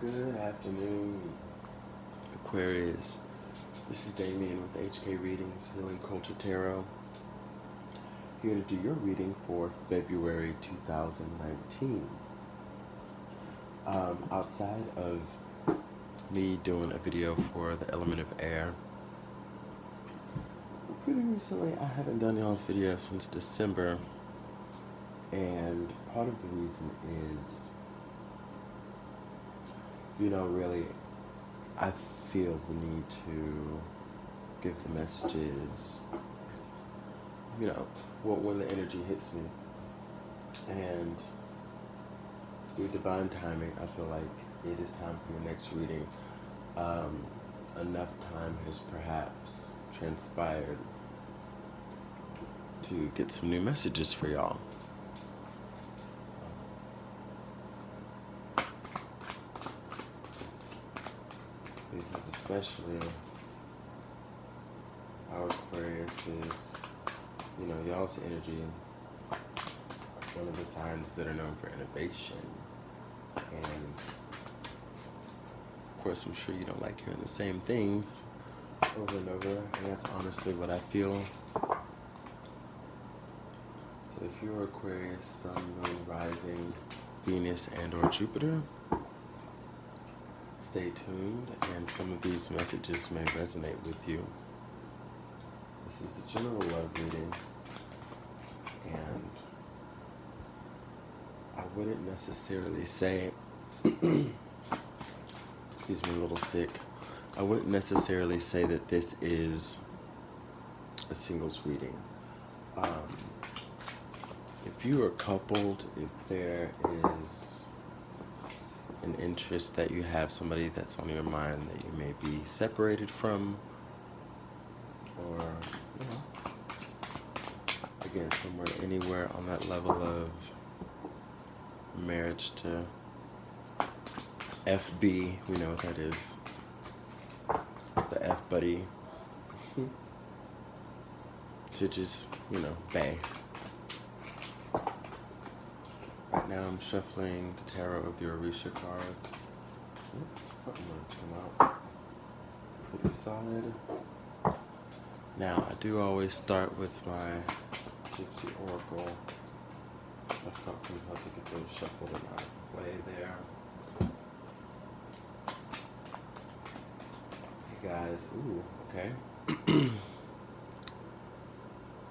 Good afternoon, Aquarius. This is Damien with HK Readings, Healing Culture Tarot. Here to do your reading for February 2019. Outside of me doing a video for the element of air, pretty recently I haven't done y'all's video since December, and part of the reason is, really, I feel the need to give the messages, when the energy hits me. And through divine timing, I feel like it is time for your next reading. Enough time has perhaps transpired to get some new messages for y'all. Because especially our Aquarius is, y'all's energy, one of the signs that are known for innovation. And of course, I'm sure you don't like hearing the same things over and over, and that's honestly what I feel. So if you're Aquarius, Sun, Moon, Rising, Venus, and or Jupiter, stay tuned, and some of these messages may resonate with you. This is a general love reading, and I wouldn't necessarily say, excuse me, a little sick. I wouldn't necessarily say that this is a singles reading. If you are coupled, if there is an interest that you have somebody that's on your mind that you may be separated from, or, again, somewhere, anywhere on that level of marriage to FB, we know what that is, the F buddy, to just, bae. Right now I'm shuffling the tarot of the Orisha cards. Something gonna come out pretty solid. Now, I do always start with my Gypsy Oracle. I felt compelled to get those shuffled in my way there. Hey guys, ooh, okay.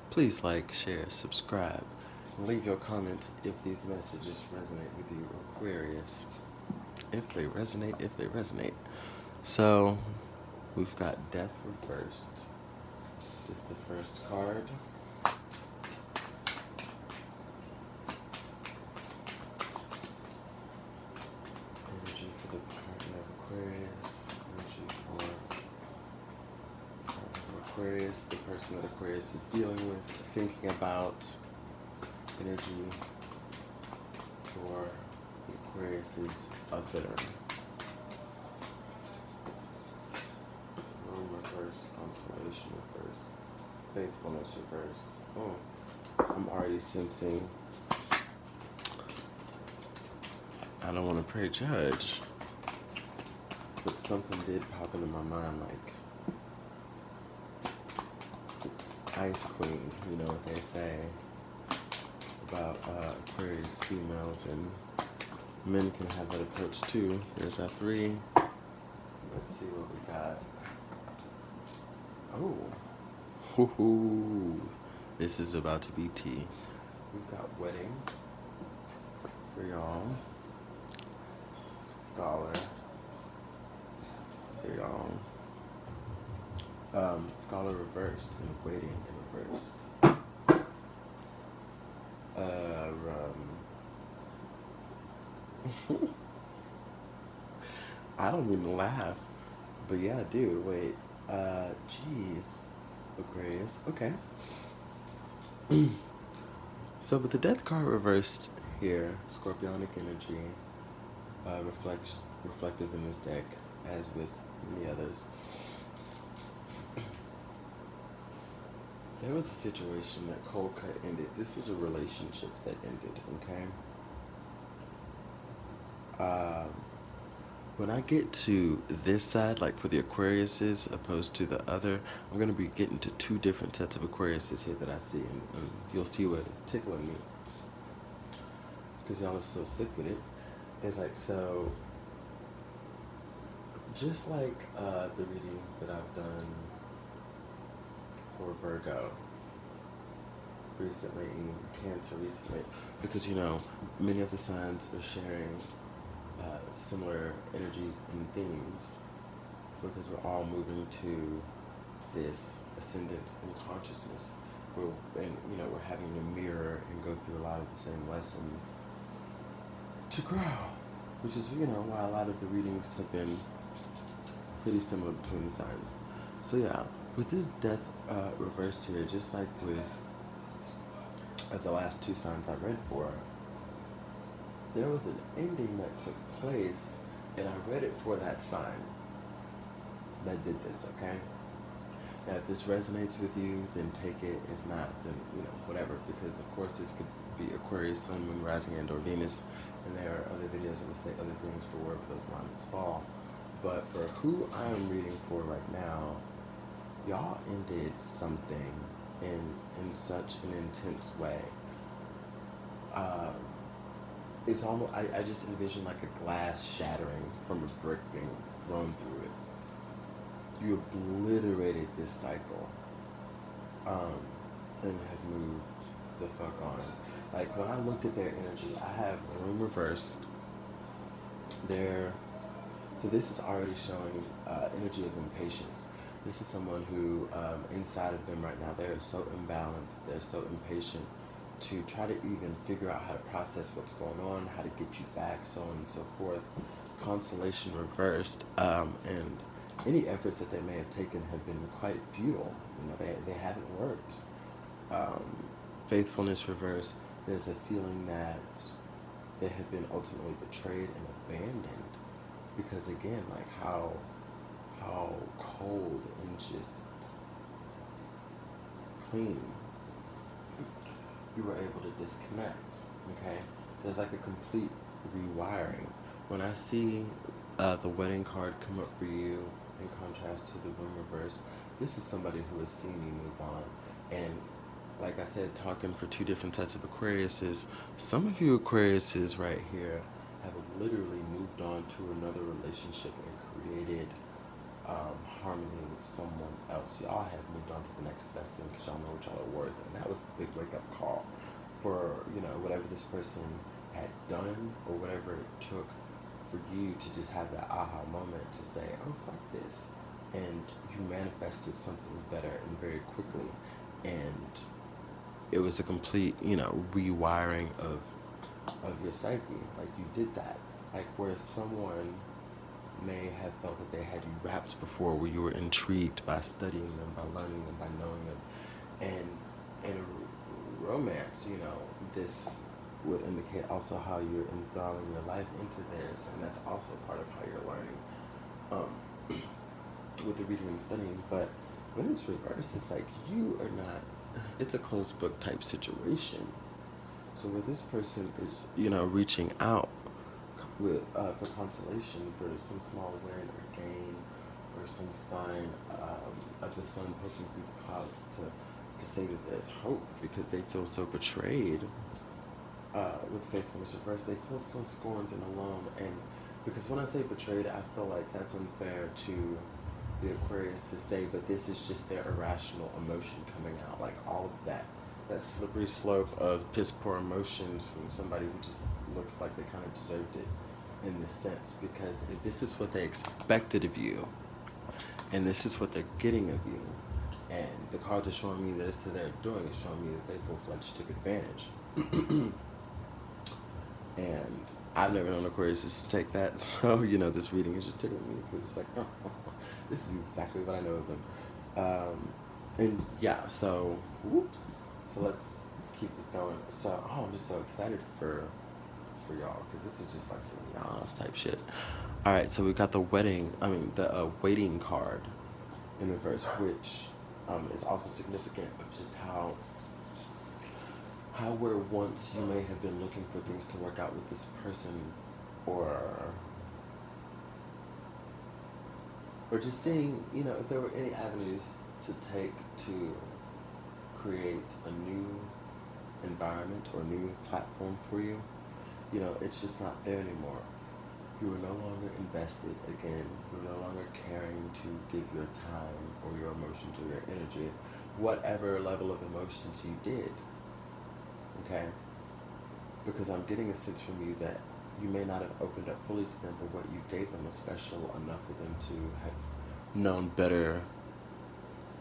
Please like, share, subscribe, and leave your comments if these messages resonate with you, Aquarius. If they resonate. So, we've got Death Reversed. This is the first card. Energy for the partner of Aquarius. Energy for Aquarius, the person that Aquarius is dealing with, thinking about. Energy for the Aquarius's other. Room reverse, consolation reverse, faithfulness reverse. Oh, I'm already sensing. I don't want to prejudge, but something did pop into my mind, like Ice Queen, you know what they say about Aquarius females, and men can have that approach too. There's our 3. Let's see what we got. Oh, hoo-hoo. This is about to be tea. We've got Wedding for y'all. Scholar for y'all. Scholar reversed and Waiting in reverse. I don't mean to laugh, but yeah, dude, wait. Jeez. Aquarius, okay. So with the Death card reversed here, Scorpionic energy, reflective in this deck, as with many others. There was a situation that cold cut ended. This was a relationship that ended, okay? when I get to this side, like for the Aquariuses opposed to the other, I'm going to be getting to two different sets of Aquariuses here that I see, and you'll see what is tickling me, because y'all are so sick with it. It's like, so, just like the readings that I've done for Virgo recently, and Cancer recently, because, you know, many of the signs are sharing similar energies and themes, because we're all moving to this ascendance in consciousness. And you know, we're having to mirror and go through a lot of the same lessons to grow, which is, you know, why a lot of the readings have been pretty similar between the signs. So yeah, with this death reversed here, just like with the last two signs I read for, there was an ending that took place, and I read it for that sign that did this, okay? Now, if this resonates with you, then take it. If not, then, you know, whatever, because of course this could be Aquarius, Sun, Moon, Rising, and or Venus, and there are other videos that will say other things for wherever those lines fall. But for who I am reading for right now, y'all ended something in such an intense way. It's almost, I just envision like a glass shattering from a brick being thrown through it. You obliterated this cycle, and have moved the fuck on. Like, when I looked at their energy, I have the room reversed. So this is already showing energy of impatience. This is someone who, inside of them right now, they are so imbalanced, they're so impatient to try to even figure out how to process what's going on, how to get you back, so on and so forth. Constellation reversed, and any efforts that they may have taken have been quite futile. You know, they haven't worked. Faithfulness reversed. There's a feeling that they have been ultimately betrayed and abandoned, because again, like how cold and just clean you were able to disconnect. Okay, there's like a complete rewiring. When I see the wedding card come up for you, in contrast to the room reverse, this is somebody who has seen you move on. And like I said, talking for two different sets of Aquariuses, some of you Aquariuses right here have literally moved on to another relationship and created harmony with someone else. Y'all have moved on to the next best thing because y'all know what y'all are worth. And that was the big wake-up call for, you know, whatever this person had done or whatever it took for you to just have that aha moment to say, oh, fuck this. And you manifested something better and very quickly. And it was a complete, you know, rewiring of your psyche. Like, you did that. Like, where someone may have felt that they had you wrapped before, where you were intrigued by studying them, by learning them, by knowing them. And in a romance, you know, this would indicate also how you're enthralling your life into theirs, and that's also part of how you're learning with the reading and studying. But when it's reversed, it's like you are not, it's a closed book type situation. So where this person is, you know, reaching out with for consolation, for some small win or gain, or some sign of the sun poking through the clouds to say that there's hope, because they feel so betrayed with faithfulness reversed. They feel so scorned and alone. And because when I say betrayed, I feel like that's unfair to the Aquarius to say, but this is just their irrational emotion coming out. Like, all of that slippery slope of piss poor emotions from somebody who just looks like they kind of deserved it in this sense. Because if this is what they expected of you, and this is what they're getting of you, and the cards are showing me that it's to their doing, it's showing me that they full-fledged took advantage. And I've never known Aquarius to take that, so, you know, this reading is just tickling me, because it's like, oh, this is exactly what I know of them. And yeah, so, whoops. So let's keep this going. So, I'm just so excited for y'all, because this is just like some Nas type shit. All right, so we got the waiting card in reverse, which is also significant of just how where once you may have been looking for things to work out with this person, or Or just seeing, you know, if there were any avenues to take to create a new environment or new platform for you. You know, it's just not there anymore. You are no longer invested again. You're no longer caring to give your time or your emotions or your energy, whatever level of emotions you did. Okay? Because I'm getting a sense from you that you may not have opened up fully to them, but what you gave them was special enough for them to have known better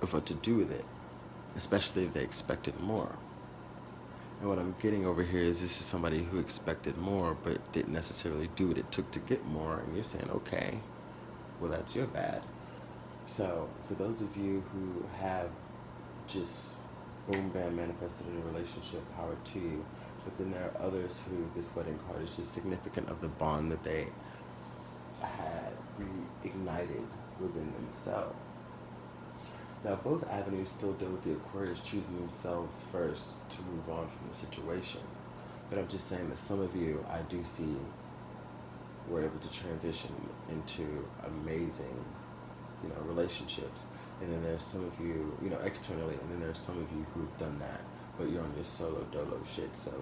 of what to do with it, especially if they expected more. And what I'm getting over here is this is somebody who expected more but didn't necessarily do what it took to get more, and you're saying, okay, well, that's your bad. So for those of you who have just boom bam manifested in a relationship, power to you, but then there are others who this wedding card is just significant of the bond that they had reignited within themselves. Now, both avenues still deal with the Aquarius choosing themselves first to move on from the situation. But I'm just saying that some of you, I do see, were able to transition into amazing, you know, relationships. And then there's some of you, you know, externally, and then there's some of you who've done that, but you're on your solo dolo shit. So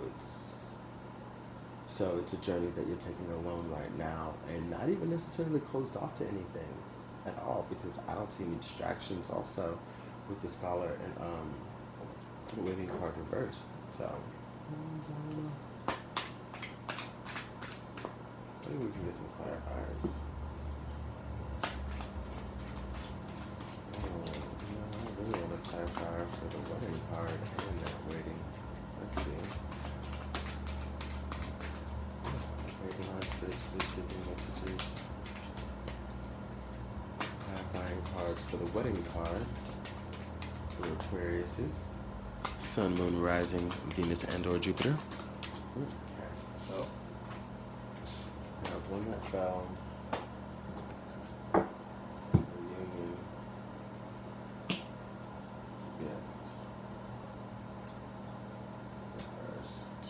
it's a journey that you're taking alone right now, and not even necessarily closed off to anything at all, because I don't see any distractions also with the scholar and the waiting card reversed. So maybe we can get some clarifiers. Oh, no, I really want a clarifier for the wedding card and that waiting. Let's see. Waiting on space, please give me messages. Clarifying cards for the wedding card for Aquariuses. Sun, Moon, Rising, Venus, and or Jupiter. Okay, so we have one that fell. Reunion. Yes. Reversed.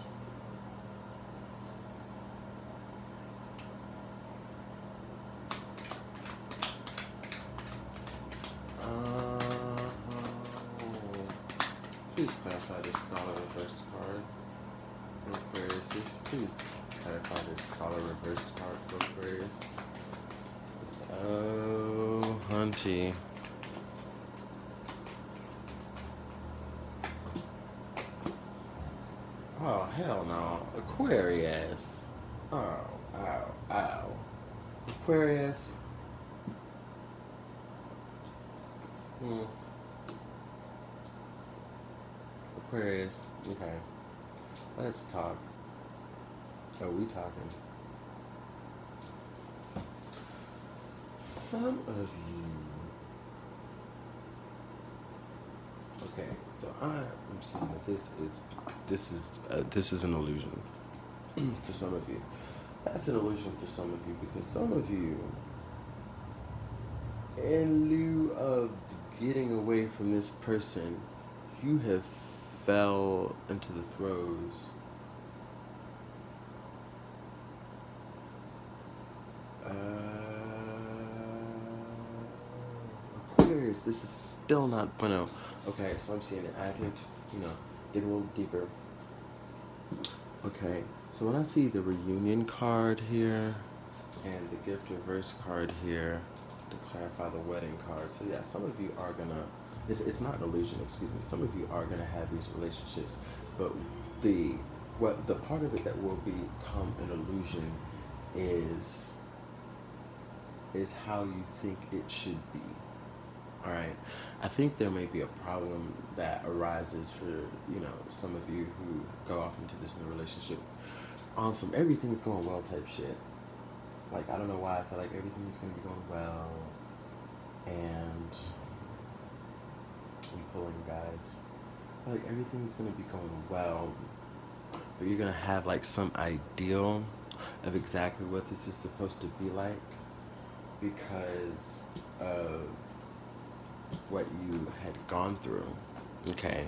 Please clarify this scholar reversed card for Aquarius. Please clarify this scholar reversed card for Aquarius. Oh, hunty. Oh, hell no. Aquarius. Oh, ow, ow. Aquarius. Aquarius. Okay. Let's talk. Oh, we talking. Some of you. Okay, so I'm saying that this is an illusion for some of you. That's an illusion for some of you, because some of you, in lieu of getting away from this person, you have fell into the throes Aquarius. This is still not bueno. Okay, so I'm seeing it. I have to, you know, dig a little deeper. Okay, so when I see the reunion card here and the gift reverse card here to clarify the wedding card, so yeah, some of you are gonna, it's not an illusion, excuse me, some of you are gonna have these relationships, but the part of it that will become an illusion is how you think it should be. All right, I think there may be a problem that arises for, you know, some of you who go off into this new relationship on some everything's going well type shit. Like, I don't know why I feel like everything's gonna be going well, and I'm pulling, guys. I feel like everything's gonna be going well, but you're gonna have like some ideal of exactly what this is supposed to be like because of what you had gone through. Okay,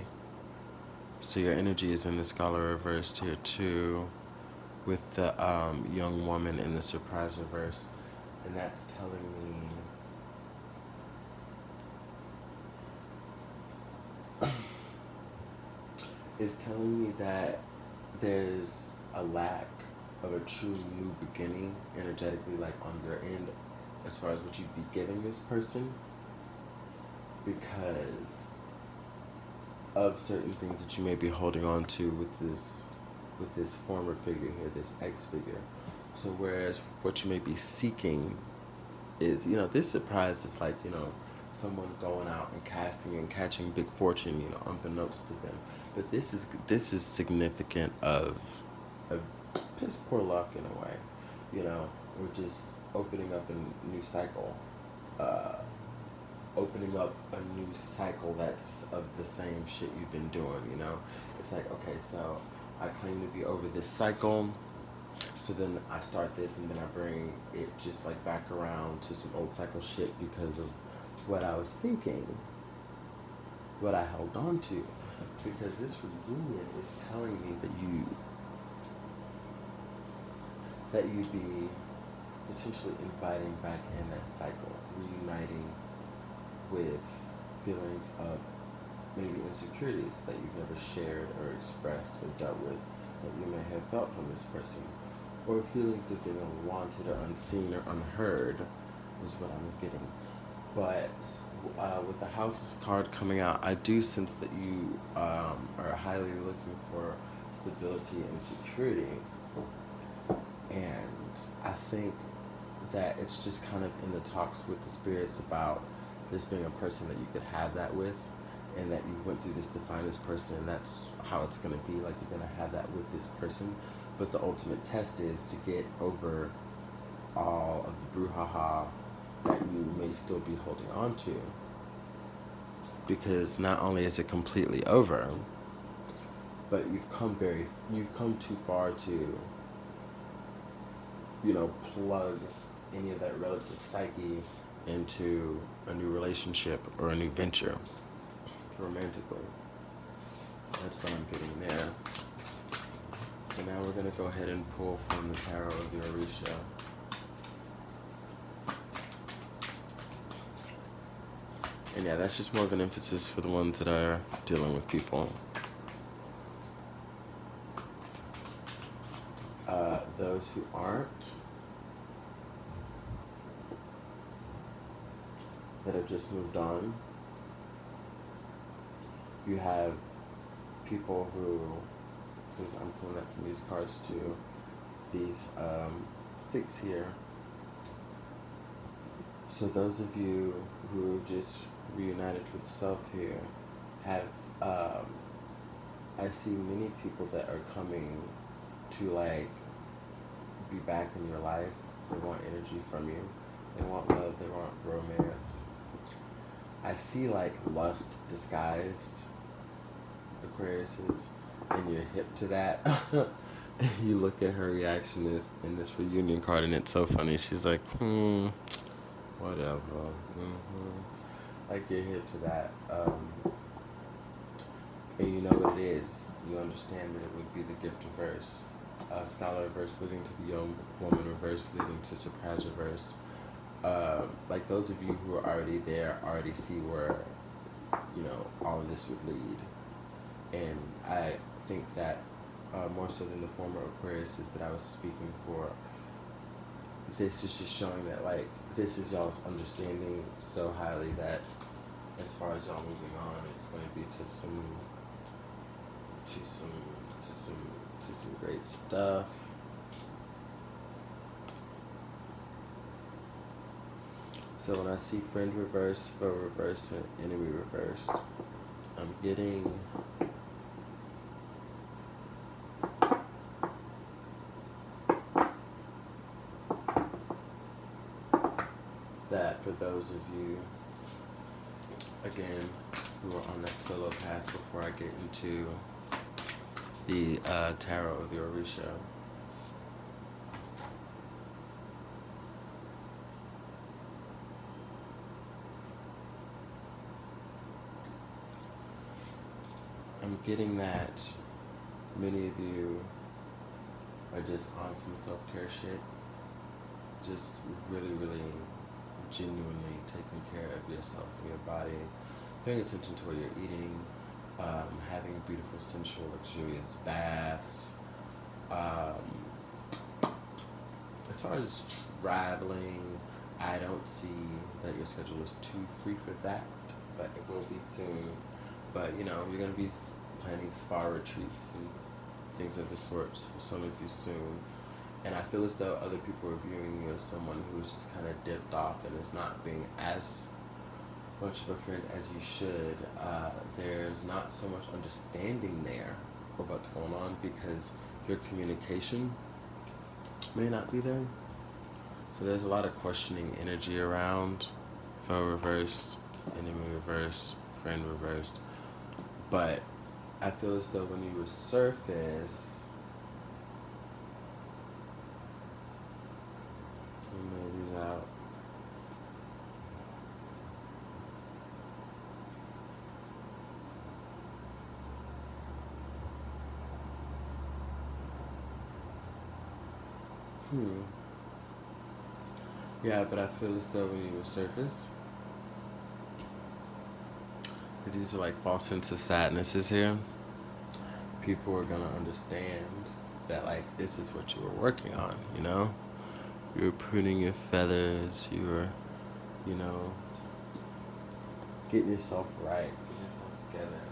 so your energy is in the scholar reversed here too, with the young woman in the surprise reverse, and that's telling me is telling me that there's a lack of a true new beginning energetically, like on your end, as far as what you'd be giving this person, because of certain things that you may be holding on to with this former figure here, this ex figure. So whereas what you may be seeking is, you know, this surprise is like, you know, someone going out and casting and catching big fortune, you know, unbeknownst to them. But this is significant of piss poor luck in a way, you know, or just opening up a new cycle, opening up a new cycle that's of the same shit you've been doing, you know. It's like, okay, so I claim to be over this cycle, so then I start this and then I bring it just like back around to some old cycle shit because of what I was thinking, what I held on to. Because this reunion is telling me that you'd be potentially inviting back in that cycle, reuniting with feelings of maybe insecurities that you've never shared or expressed or dealt with that you may have felt from this person, or feelings of being unwanted or unseen or unheard is what I'm getting. But with the House card coming out, I do sense that you are highly looking for stability and security, and I think that it's just kind of in the talks with the spirits about this being a person that you could have that with, and that you went through this to find this person, and that's how it's going to be, like you're going to have that with this person. But the ultimate test is to get over all of the brouhaha that you may still be holding on to, because not only is it completely over, but you've come too far to, you know, plug any of that relative psyche into a new relationship or a new venture romantically. That's what I'm getting there. So now we're going to go ahead and pull from the Tarot of the Orisha. And yeah, that's just more of an emphasis for the ones that are dealing with people. Those who aren't, that have just moved on, you have people who, because I'm pulling that from these cards too, these 6 here. So those of you who just reunited with self here have, I see many people that are coming to like be back in your life. They want energy from you. They want love. They want romance. I see like lust disguised, Aquariuses, and you're hip to that. And you look at her reaction in this reunion card, and it's so funny. She's like, whatever. Like you're hip to that. And you know what it is. You understand that it would be the gift reverse. Scholar reverse leading to the young woman reverse leading to surprise reverse. Like those of you who are already there already see where, you know, all of this would lead. And I think that more so than the former Aquariuses that I was speaking for, this is just showing that like this is y'all's understanding so highly that as far as y'all moving on, it's going to be to some great stuff. So when I see friend reversed, foe reversed, and enemy reversed, I'm getting that for those of you, again, who are on that solo path before I get into the Tarot of the Orisha. I'm getting that many of you are just on some self-care shit, just really, really genuinely taking care of yourself and your body, paying attention to what you're eating, having beautiful, sensual, luxurious baths. As far as traveling, I don't see that your schedule is too free for that, but it will be soon. But you know, you're going to be planning spa retreats and things of the sorts for some of you soon. And I feel as though other people are viewing you as someone who's just kind of dipped off and is not being as much of a friend as you should. There's not so much understanding there of what's going on because your communication may not be there. So there's a lot of questioning energy around. Foe reversed, enemy reversed, friend reversed. But I feel as though when you resurface, let me lay these out. Yeah, but I feel as though when you resurface, because these are like false sense of sadnesses here, people are gonna understand that like this is what you were working on, you know? You were pruning your feathers, you were, you know, getting yourself right, getting yourself together,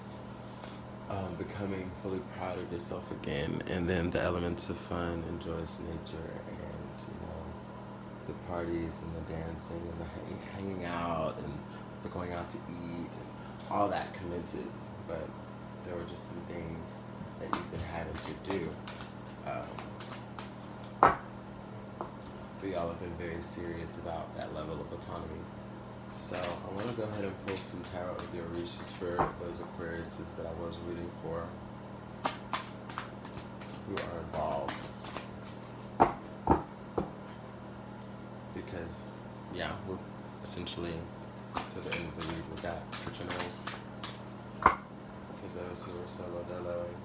becoming fully proud of yourself again, and then the elements of fun and joyous nature and, you know, the parties and the dancing and the hanging out and the going out to eat and all that commences. But there were just some things that you've been having to do. So y'all have been very serious about that level of autonomy. So I want to go ahead and pull some tarot of the Orishas for those Aquariuses that I was rooting for who are involved. Because, yeah, we're essentially to the end of the read with that for generals. For those who are solo doloing.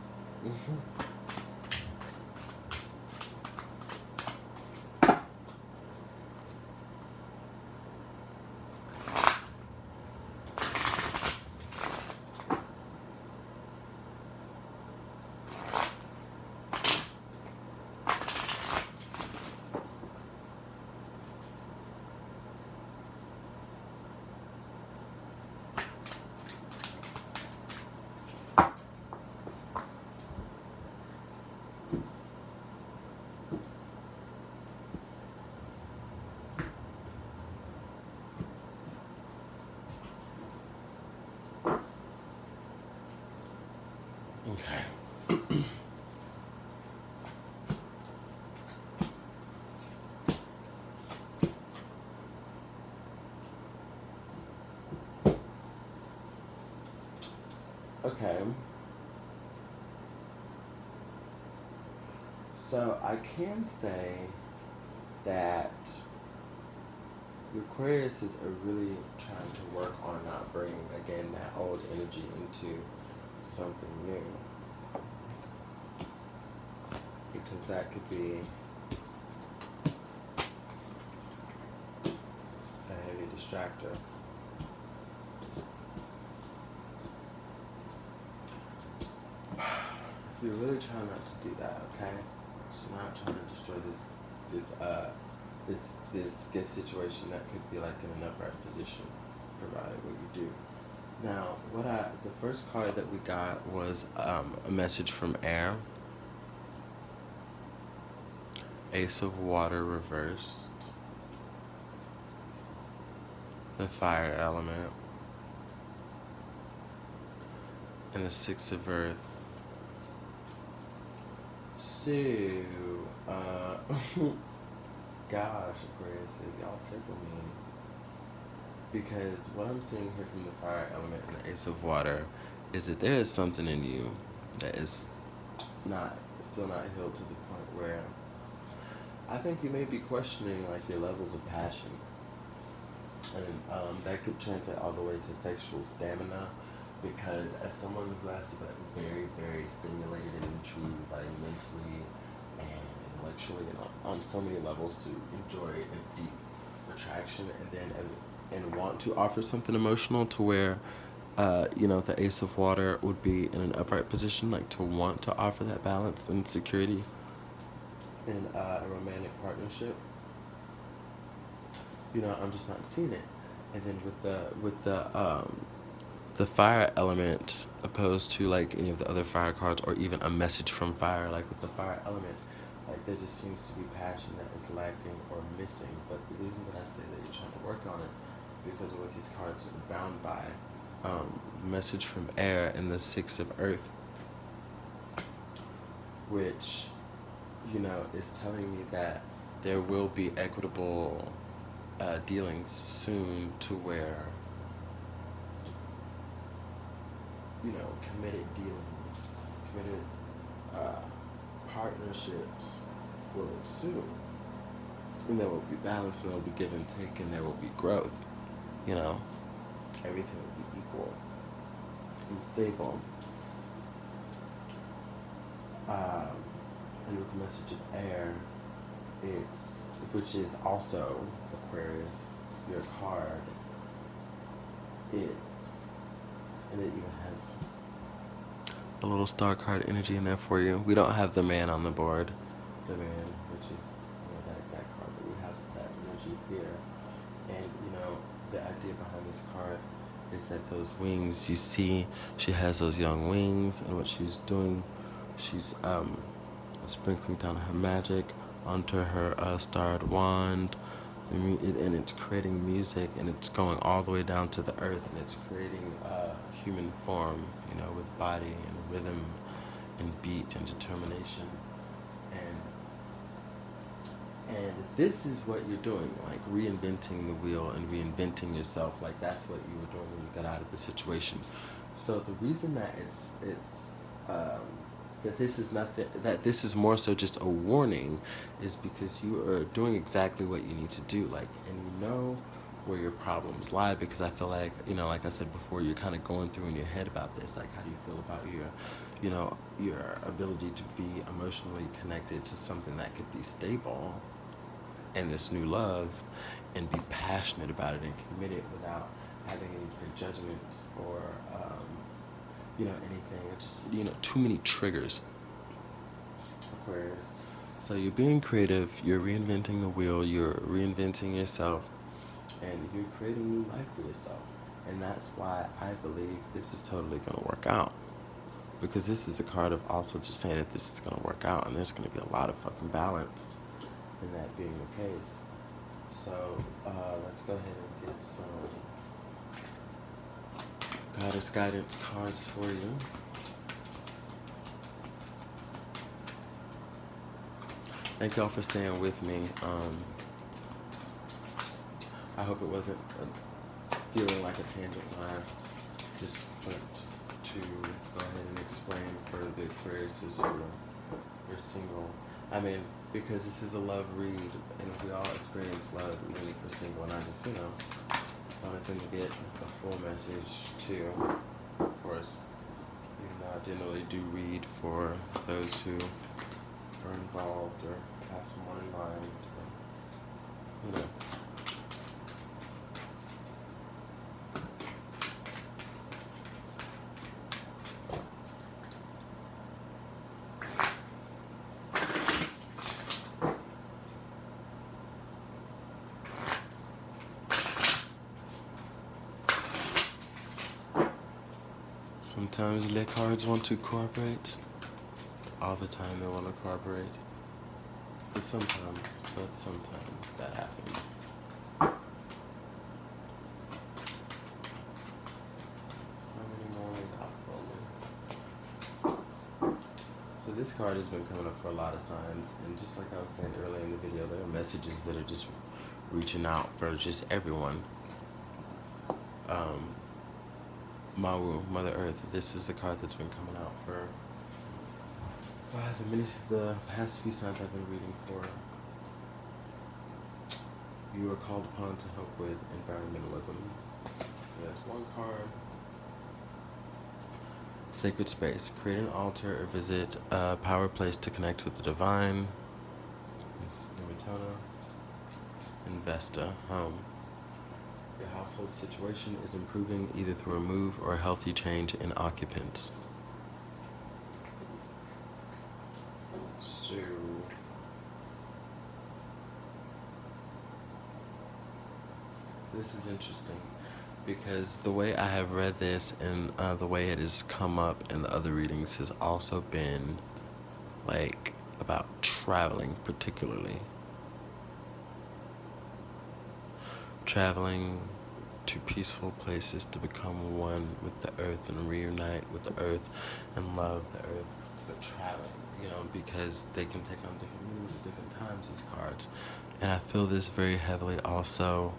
Okay. Okay. So I can say that the Aquariuses are really trying to work on not bringing again that old energy into something new, because that could be a heavy distractor. You're really trying not to do that, okay? You're not trying to destroy this gift situation that could be like in an upright position, provided what you do. Now, the first card that we got was a message from air. Ace of water reversed. The fire element. And the six of earth. So, gosh, Aquarius, y'all tickle me. Because what I'm seeing here from the fire element and the ace of water is that there is something in you that is still not healed to the point where I think you may be questioning like your levels of passion. And that could translate all the way to sexual stamina, because as someone who has to be very, very stimulated and intrigued, like mentally and intellectually and on so many levels, to enjoy a deep attraction and want to offer something emotional, to where You know, the Ace of Water would be in an upright position, like to want to offer that balance and security in a romantic partnership. You know, I'm just not seeing it. And then with the fire element, opposed to like any of the other fire cards, or even a message from fire, like with the fire element, like there just seems to be passion that is lacking or missing. But the reason that I say that you're trying to work on it, because of what these cards are bound by, message from air and the Six of Earth, which, you know, is telling me that there will be equitable dealings soon, to where, you know, committed dealings, committed partnerships will ensue. And there will be balance, and there will be give and take, and there will be growth. You know, everything will be equal and stable. And with the message of air, it's, which is also Aquarius, your card, it's, and it even has a little star card energy in there for you. We don't have the man on the board. The man, which is, you know, that exact card, but we have that energy here. And, you know, the idea behind this card is that those wings, you see, she has those young wings, and what she's doing, she's sprinkling down her magic onto her starred wand, and it's creating music, and it's going all the way down to the earth, and it's creating human form, you know, with body and rhythm and beat and determination. And this is what you're doing, like reinventing the wheel and reinventing yourself. Like that's what you were doing when you got out of the situation. So the reason that it's that this is not that this is more so just a warning, is because you are doing exactly what you need to do. Like, and you know where your problems lie, because I feel like, you know, like I said before, you're kind of going through in your head about this. Like, how do you feel about your, you know, your ability to be emotionally connected to something that could be stable and this new love, and be passionate about it and committed without having any prejudgments or, you know, anything. It's just, you know, too many triggers. Aquarius. So you're being creative, you're reinventing the wheel, you're reinventing yourself, and you're creating new life for yourself. And that's why I believe this is totally going to work out. Because this is a card of also just saying that this is going to work out, and there's going to be a lot of fucking balance in that being the case. So let's go ahead and get some goddess guidance cards for you. Thank y'all for staying with me. I hope it wasn't feeling like a tangent when I just went to go ahead and explain for the Aquariuses who are single. I mean, because this is a love read, and we all experience love, even if we're single, and I just, you know, wanted them to get the full message too. Of course, even though I generally do read for those who are involved or have someone in mind, or, you know. Sometimes the cards want to cooperate. All the time they want to cooperate. But sometimes that happens. How many more we got for me? So this card has been coming up for a lot of signs, and just like I was saying earlier in the video, there are messages that are just reaching out for just everyone. Mawu, Mother Earth, this is the card that's been coming out for the past few signs I've been reading for. You are called upon to help with environmentalism. There's one card. Sacred space. Create an altar or visit a power place to connect with the divine. Numitona. And Vesta, home. Your household situation is improving either through a move or a healthy change in occupants. So, this is interesting because the way I have read this and the way it has come up in the other readings has also been like about traveling, particularly. Traveling to peaceful places to become one with the earth and reunite with the earth and love the earth, but traveling, because they can take on different meanings at different times, these cards. And I feel this very heavily also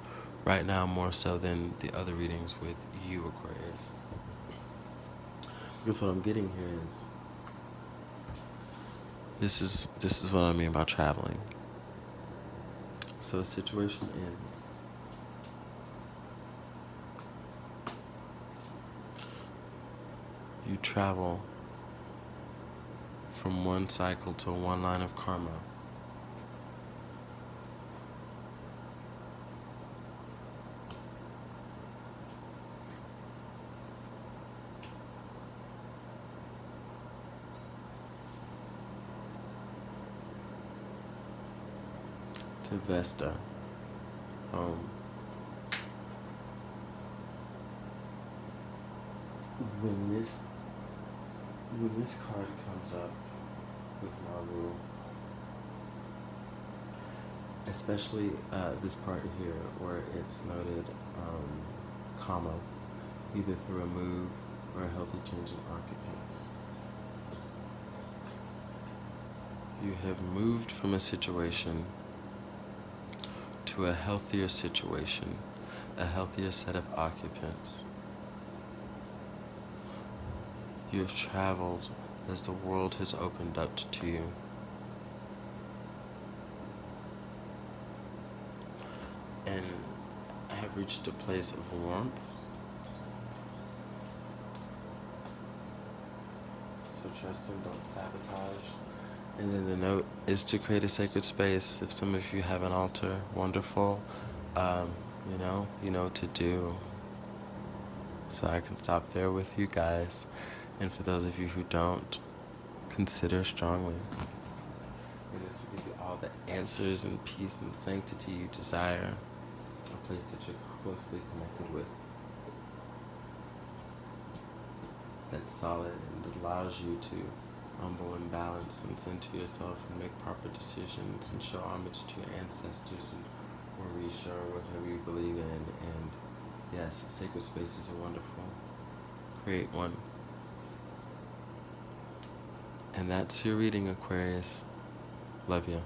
right now, more so than the other readings with you, Aquarius. Because what I'm getting here is this is what I mean by traveling. So a situation ends. You travel from one cycle to one line of karma. To Vesta. When this card comes up with Maru, especially this part here where it's noted comma, either through a move or a healthy change in occupants. You have moved from a situation to a healthier situation, a healthier set of occupants. You have traveled as the world has opened up to you. And I have reached a place of warmth. So trust and don't sabotage. And then the note is to create a sacred space. If some of you have an altar, wonderful. You know what to do. So I can stop there with you guys. And for those of you who don't, consider strongly. It is to give you all the answers and peace and sanctity you desire. A place that you're closely connected with. That's solid and allows you to humble and balance and center yourself and make proper decisions and show homage to your ancestors and Orisha or whatever you believe in. And yes, sacred spaces are wonderful. Create one. And that's your reading, Aquarius. Love you.